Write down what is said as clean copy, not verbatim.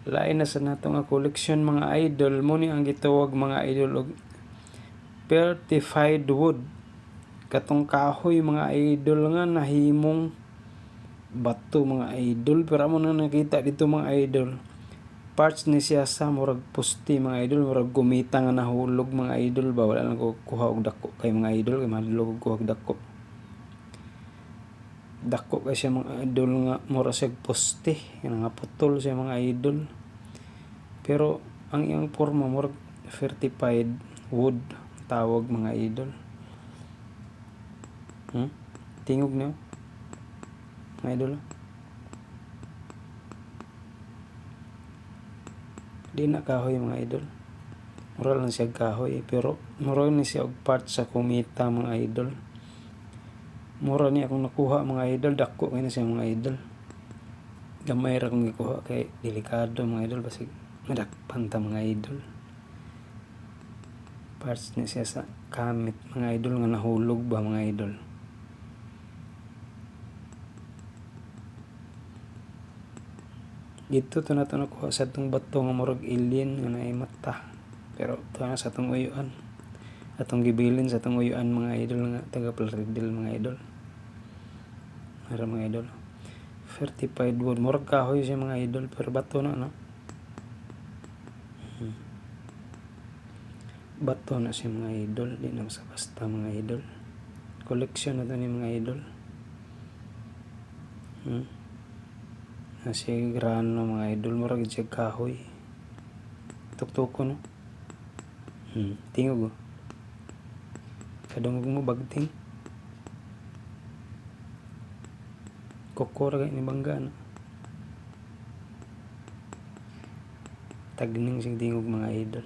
Lain na sa nato nga koleksyon mga idol, mo ni ang gitawag mga idol og certified wood. Katong kahoy mga idol nga nahimong bato mga idol, pero amo na nakita dito mga idol. Parts ni siya sa murag pusti mga idol, murag gumita nga nahulog mga idol ba, wala lang ko kuha og dako kay mga idol, kay mahadlok og kuha og dako kay siya mga idol nga mura siya pusti nga putol siya mga idol. Pero ang iyang forma murag certified wood tawag mga idol. Tingog niyo mga idol. Di na kahoy mga idol, mura lang siya kahoy, pero mura ni siya og part sa kumita mga idol. Mura ni akong nakuha mga idol, dako kay na siya mga idol. Gamay ra kong gikuha kay delikado mga idol, basig madakpan ta mga idol. Parts ni siya sa kamit mga idol nga nahulog ba mga idol. Dito to na to nakuha sa itong bato nga murag alien nga naay mata, pero ito na sa itong uyuan, atong gibilin sa itong uyuan mga idol nga taga Plaridel mga idol. Mara mga idol, certified wood, murag kahoy siya mga idol, pero bato na no. Bato na siya mga idol, di na basta mga idol. Collection na to ni mga idol. Nasi grano mga idol, murag siya kahoy. Tuktok no. Tingog. Kadungog mo bagting. Kokora kay ni bangga no. Tagning sing tingog mga idol.